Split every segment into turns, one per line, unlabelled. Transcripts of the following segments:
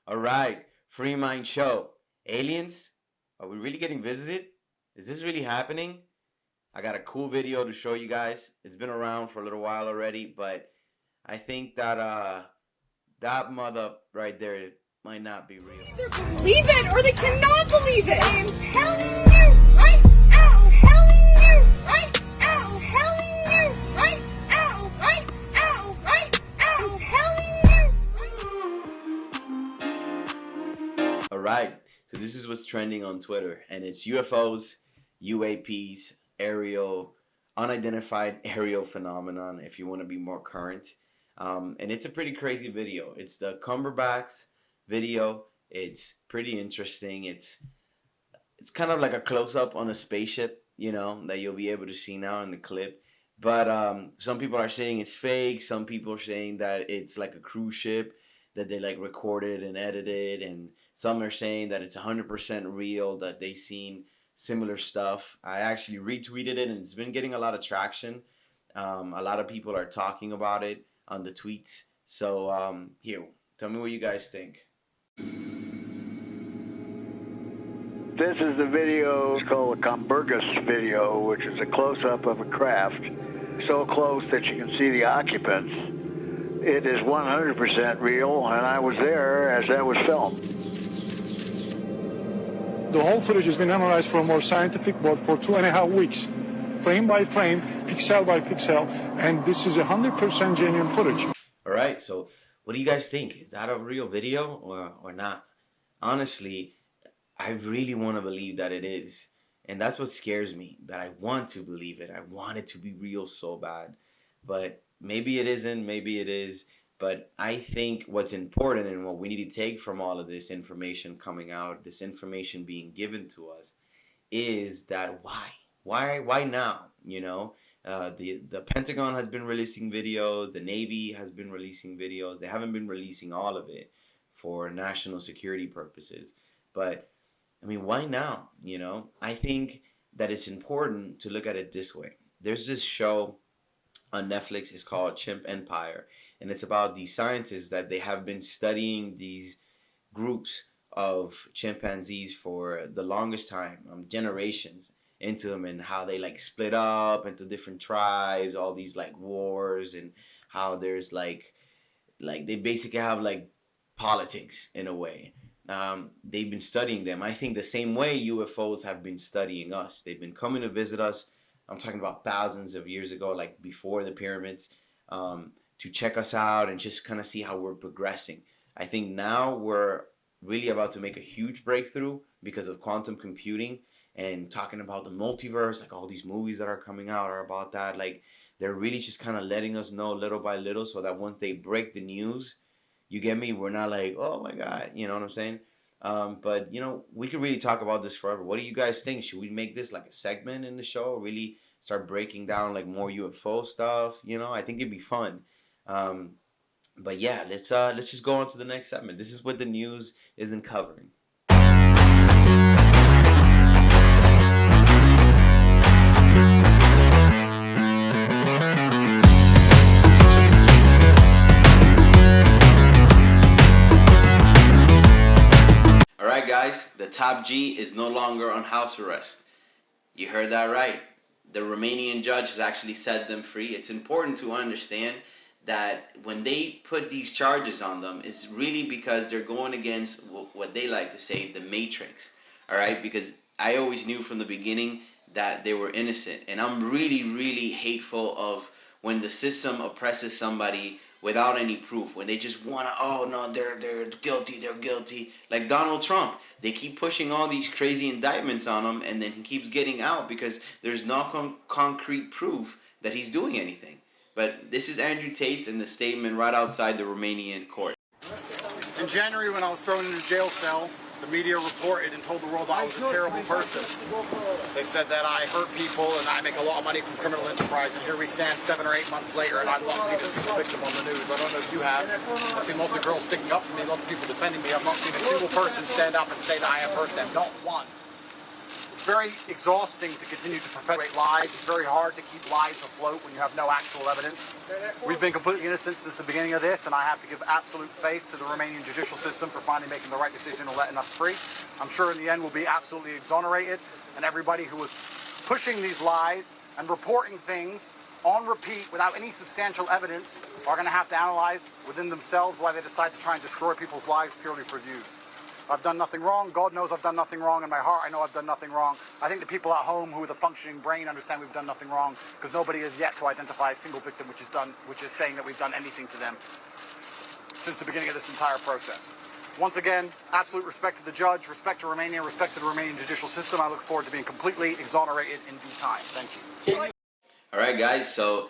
All right, Free Mind Show. Aliens? Are we really getting visited? Is this really happening? I got a cool video to show you guys. It's been around for a little while already, but I think that that mother right there might not be real.
Either believe it or they cannot believe it. I am telling you right now. Telling you right now. Telling you right now. Right now. Right now. Telling you.
All right, so this is what's trending on Twitter, and it's UFOs, UAPs, unidentified aerial phenomenon, if you want to be more current. And it's a pretty crazy video. It's the Kumburgaz video. It's pretty interesting. It's kind of like a close-up on a spaceship, you know, that you'll be able to see now in the clip. But some people are saying it's fake. Some people are saying that it's like a cruise ship that they like recorded and edited, and some are saying that it's 100% real, that they've seen similar stuff. I actually retweeted it, and it's been getting a lot of traction. A lot of people are talking about it on the tweets. So here, tell me what you guys think.
This is the video called the Kumburgaz video, which is a close-up of a craft so close that you can see the occupants. It is 100% real, and I was there as that was filmed.
The whole footage has been analyzed for a more scientific board for 2.5 weeks, frame by frame, pixel by pixel, and this is 100% genuine footage.
All right, so what do you guys think? Is that a real video or not? Honestly, I really want to believe that it is. And that's what scares me, that I want to believe it. I want it to be real so bad. But maybe it isn't, maybe it is. But I think what's important and what we need to take from all of this information coming out, this information being given to us, is that why? Why now? You know, the Pentagon has been releasing videos. The Navy has been releasing videos. They haven't been releasing all of it for national security purposes. But, I mean, why now? You know, I think that it's important to look at it this way. There's this show on Netflix. It's called Chimp Empire. And it's about these scientists that they have been studying these groups of chimpanzees for the longest time, generations into them, and how they like split up into different tribes, all these like wars, and how there's like they basically have like politics in a way. They've been studying them. I think the same way UFOs have been studying us. They've been coming to visit us. I'm talking about thousands of years ago, like before the pyramids, to check us out and just kind of see how we're progressing. I think now we're really about to make a huge breakthrough because of quantum computing and talking about the multiverse. Like all these movies that are coming out are about that. Like they're really just kind of letting us know little by little, so that once they break the news, you get me, we're not like, oh my God, you know what I'm saying? But you know, we could really talk about this forever. What do you guys think? Should we make this like a segment in the show? Really start breaking down like more UFO stuff? You know, I think it'd be fun. But yeah, let's just go on to the next segment. This is what the news isn't covering. All right, guys, the top G is no longer on house arrest. You heard that right. The Romanian judge has actually set them free. It's important to understand that when they put these charges on them, it's really because they're going against what they like to say, the Matrix. All right, because I always knew from the beginning that they were innocent, and I'm really, really hateful of when the system oppresses somebody without any proof, when they just want to, oh no, they're guilty. Like Donald Trump, they keep pushing all these crazy indictments on him, and then he keeps getting out because there's no concrete proof that he's doing anything. But this is Andrew Tate's in the statement right outside the Romanian court.
In January, when I was thrown in a jail cell, the media reported and told the world that I was a terrible person. They said that I hurt people and I make a lot of money from criminal enterprise, and here we stand 7 or 8 months later, and I've not seen a single victim on the news. I don't know if you have. I've seen lots of girls sticking up for me, lots of people defending me. I've not seen a single person stand up and say that I have hurt them. Not one. It's very exhausting to continue to perpetuate lies. It's very hard to keep lies afloat when you have no actual evidence. We've been completely innocent since the beginning of this, and I have to give absolute faith to the Romanian judicial system for finally making the right decision and letting us free. I'm sure in the end we'll be absolutely exonerated, and everybody who was pushing these lies and reporting things on repeat without any substantial evidence are going to have to analyze within themselves why they decide to try and destroy people's lives purely for views. I've done nothing wrong. God knows I've done nothing wrong. In my heart, I know I've done nothing wrong. I think the people at home who with a functioning brain understand we've done nothing wrong, because nobody has yet to identify a single victim which is saying that we've done anything to them since the beginning of this entire process. Once again, absolute respect to the judge, respect to Romania, respect to the Romanian judicial system. I look forward to being completely exonerated in due time. Thank you.
All right, guys, so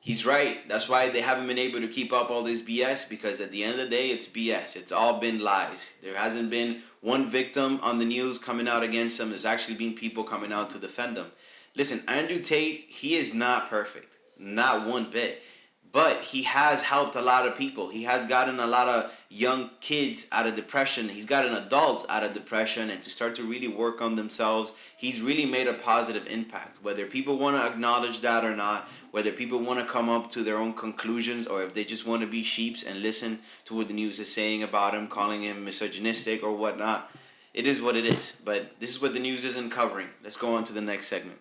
he's right. That's why they haven't been able to keep up all this BS, because at the end of the day, it's BS. It's all been lies. There hasn't been one victim on the news coming out against them. There's actually been people coming out to defend them. Listen, Andrew Tate, he is not perfect, not one bit. But he has helped a lot of people. He has gotten a lot of young kids out of depression. He's gotten adults out of depression and to start to really work on themselves. He's really made a positive impact. Whether people want to acknowledge that or not, whether people want to come up to their own conclusions, or if they just want to be sheeps and listen to what the news is saying about him, calling him misogynistic or whatnot, it is what it is. But this is what the news isn't covering. Let's go on to the next segment.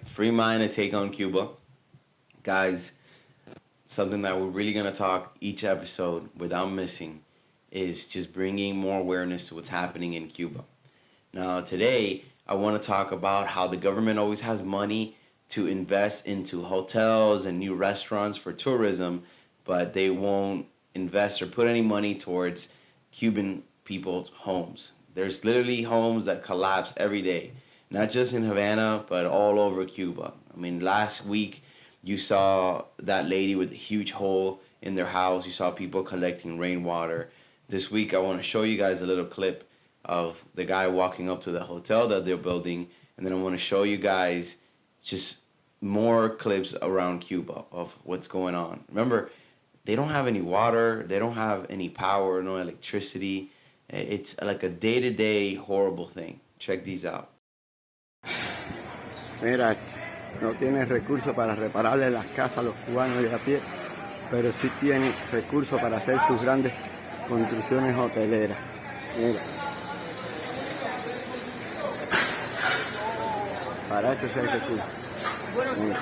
Free mind to take on Cuba. Guys, something that we're really going to talk each episode without missing is just bringing more awareness to what's happening in Cuba. Now, today, I want to talk about how the government always has money to invest into hotels and new restaurants for tourism, but they won't invest or put any money towards Cuban people's homes. There's literally homes that collapse every day. Not just in Havana, but all over Cuba. I mean, last week you saw that lady with a huge hole in their house. You saw people collecting rainwater. This week I want to show you guys a little clip of the guy walking up to the hotel that they're building. And then I want to show you guys just more clips around Cuba of what's going on. Remember, they don't have any water. They don't have any power, no electricity. It's like a day-to-day horrible thing. Check these out.
Mira, no tiene recursos para repararle las casas a los cubanos de a pie, pero sí tiene recursos para hacer sus grandes construcciones hoteleras. Mira. Para esto sí hay recursos. Mira.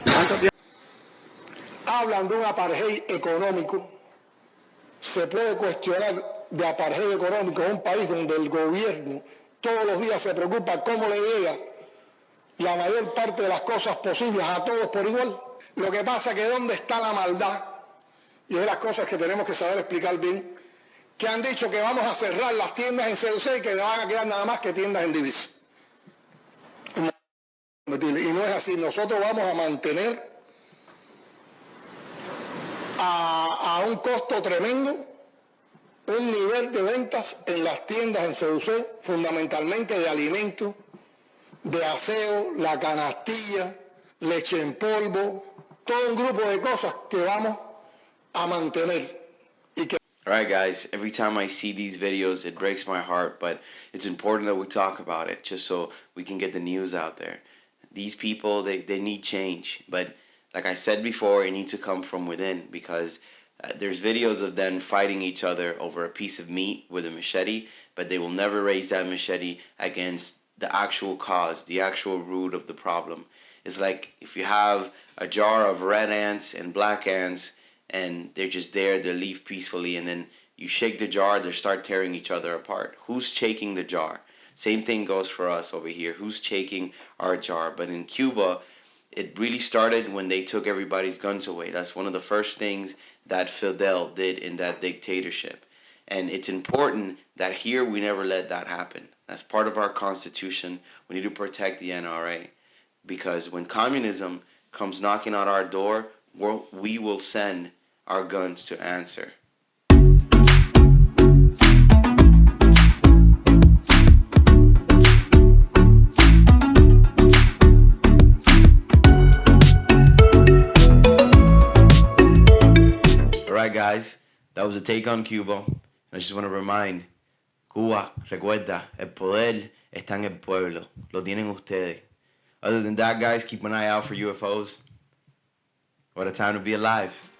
¿Cuánto tiempo?
Hablan de un apartheid económico. Se puede cuestionar de apartheid económico en un país donde el gobierno todos los días se preocupa cómo le llega la mayor parte de las cosas posibles a todos por igual. Lo que pasa es que dónde está la maldad, y es de las cosas que tenemos que saber explicar bien, que han dicho que vamos a cerrar las tiendas en CUC y que van a quedar nada más que tiendas en divisa. Y no es así. Nosotros vamos a mantener a un costo tremendo un nivel de ventas en las tiendas en CUC, fundamentalmente de alimentos, de aseo, la canastilla, leche en polvo, todo un grupo de cosas que vamos a mantener.
Alright guys, every time I see these videos it breaks my heart, but it's important that we talk about it just so we can get the news out there. These people, they need change, but like I said before, it needs to come from within, because there's videos of them fighting each other over a piece of meat with a machete, but they will never raise that machete against the actual cause, the actual root of the problem. It's like if you have a jar of red ants and black ants, and they're just there, they leave peacefully, and then you shake the jar, they start tearing each other apart. Who's shaking the jar? Same thing goes for us over here. Who's shaking our jar? But in Cuba, it really started when they took everybody's guns away. That's one of the first things that Fidel did in that dictatorship. And it's important that here we never let that happen. That's part of our Constitution. We need to protect the NRA. Because when communism comes knocking on our door, we will send our guns to answer. Alright guys, that was a take on Cuba. I just want to remind, Cuba, recuerda, el poder está en el pueblo. Lo tienen ustedes. Other than that, guys, keep an eye out for UFOs. What a time to be alive.